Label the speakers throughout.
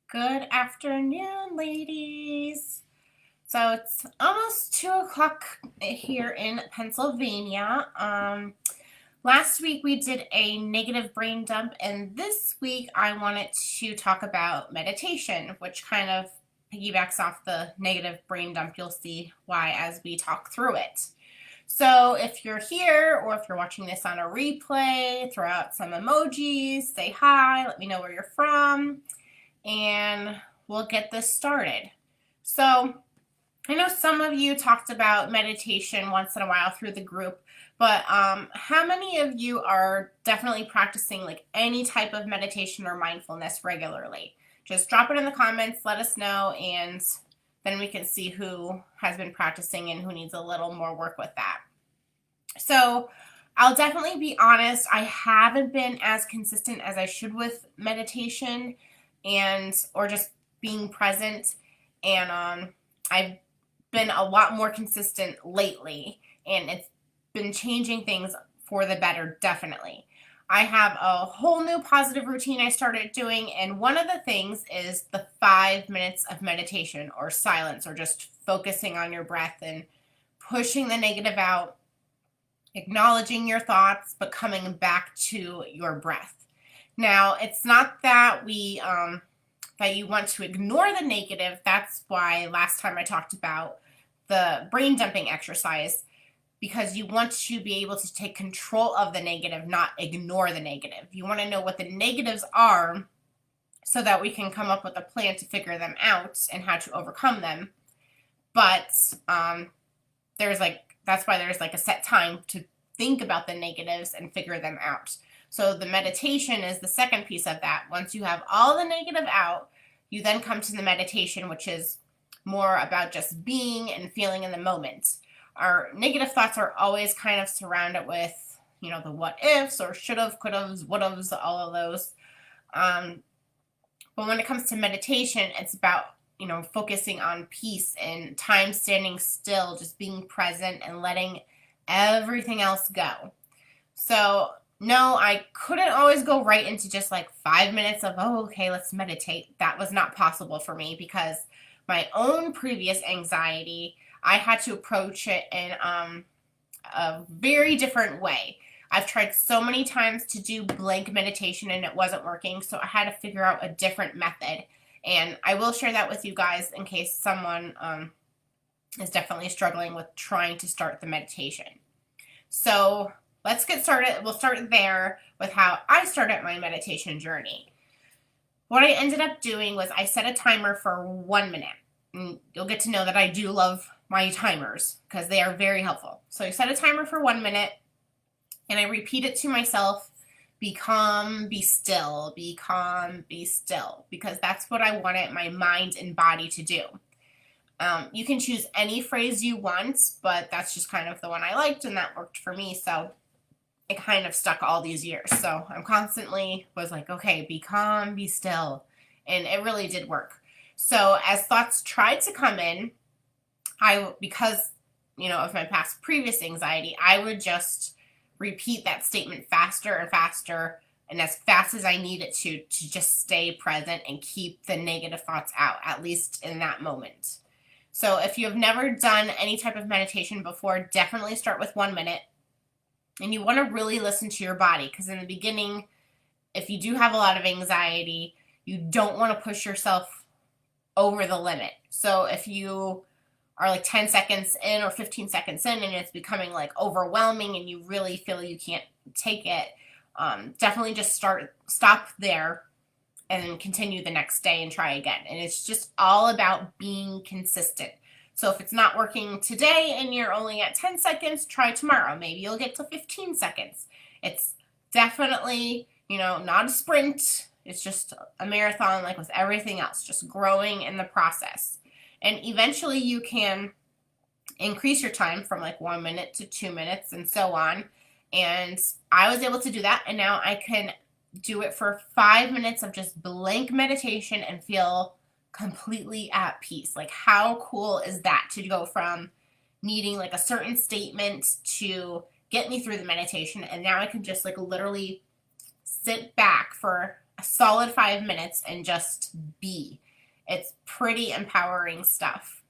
Speaker 1: Good afternoon, ladies. So it's almost 2 o'clock here in Pennsylvania. Last week we did a negative brain dump, and this week I wanted to talk about meditation, which kind of piggybacks off the negative brain dump. You'll see why as we talk through it. So if you're here or if you're watching this on a replay, throw out some emojis, say hi, let me know where you're from, and we'll get this started. So I know some of you talked about meditation once in a while through the group, but how many of you are definitely practicing like any type of meditation or mindfulness regularly? Just drop it in the comments, let us know, and then we can see who has been practicing and who needs a little more work with that. So I'll definitely be honest, I haven't been as consistent as I should with meditation or just being present, and I've been a lot more consistent lately, and it's been changing things for the better, definitely. I have a whole new positive routine I started doing, and one of the things is the 5 minutes of meditation or silence, or just focusing on your breath and pushing the negative out, acknowledging your thoughts, but coming back to your breath. Now, it's not that that you want to ignore the negative. That's why last time I talked about the brain dumping exercise, because you want to be able to take control of the negative, not ignore the negative. You want to know what the negatives are so that we can come up with a plan to figure them out and how to overcome them. But that's why there's like a set time to think about the negatives and figure them out. So the meditation is the second piece of that. Once you have all the negative out, you then come to the meditation, which is more about just being and feeling in the moment. Our negative thoughts are always kind of surrounded with, the what ifs or should have, could have, would have, all of those. But when it comes to meditation, it's about, focusing on peace and time standing still, just being present and letting everything else go. So no, I couldn't always go right into just like 5 minutes of, okay, let's meditate. That was not possible for me because my own previous anxiety, I had to approach it in a very different way. I've tried so many times to do blank meditation and it wasn't working, so I had to figure out a different method. And I will share that with you guys in case someone is definitely struggling with trying to start the meditation. So let's get started. We'll start there with how I started my meditation journey. What I ended up doing was I set a timer for 1 minute. And you'll get to know that I do love my timers because they are very helpful. So I set a timer for 1 minute and I repeat it to myself: be calm, be still, be calm, be still, because that's what I wanted my mind and body to do. You can choose any phrase you want, but that's just kind of the one I liked and that worked for me. So it kind of stuck all these years. So I'm constantly was like, okay, be calm, be still. And it really did work. So as thoughts tried to come in, because of my past previous anxiety, I would just repeat that statement faster and faster and as fast as I needed to just stay present and keep the negative thoughts out, at least in that moment. So if you have never done any type of meditation before, definitely start with 1 minute. And you want to really listen to your body, because in the beginning, if you do have a lot of anxiety, you don't want to push yourself over the limit. So if you are like 10 seconds in or 15 seconds in and it's becoming like overwhelming and you really feel you can't take it, definitely just stop there and then continue the next day and try again. And it's just all about being consistent. So if it's not working today and you're only at 10 seconds, try tomorrow. Maybe you'll get to 15 seconds. It's definitely, not a sprint. It's just a marathon, like with everything else, just growing in the process. And eventually you can increase your time from like 1 minute to 2 minutes and so on. And I was able to do that. And now I can do it for 5 minutes of just blank meditation and feel completely at peace. Like, how cool is that, to go from needing like a certain statement to get me through the meditation, and now I can just like literally sit back for a solid 5 minutes and just be. It's pretty empowering stuff.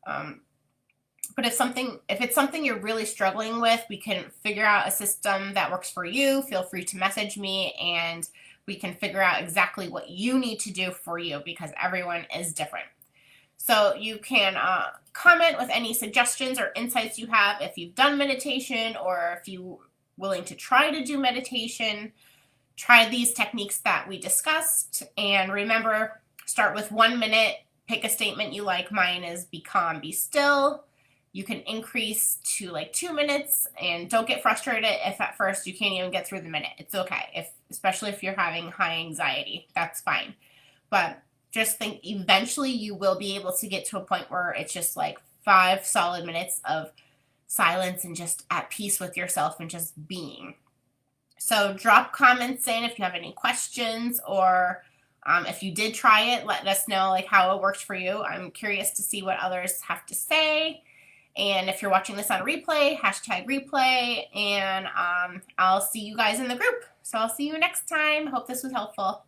Speaker 1: But if it's something you're really struggling with, we can figure out a system that works for you. Feel free to message me and we can figure out exactly what you need to do for you, because everyone is different. So you can comment with any suggestions or insights you have if you've done meditation, or if you're willing to try to do meditation. Try these techniques that we discussed, and remember, start with 1 minute. Pick a statement you like. Mine is be calm, be still. You can increase to like 2 minutes, and don't get frustrated if at first you can't even get through the minute. It's okay, especially if you're having high anxiety. That's fine. But just think eventually you will be able to get to a point where it's just like 5 solid minutes of silence and just at peace with yourself and just being. So drop comments in if you have any questions, or if you did try it, let us know like how it worked for you. I'm curious to see what others have to say. And if you're watching this on replay, #replay, and I'll see you guys in the group. So I'll see you next time. Hope this was helpful.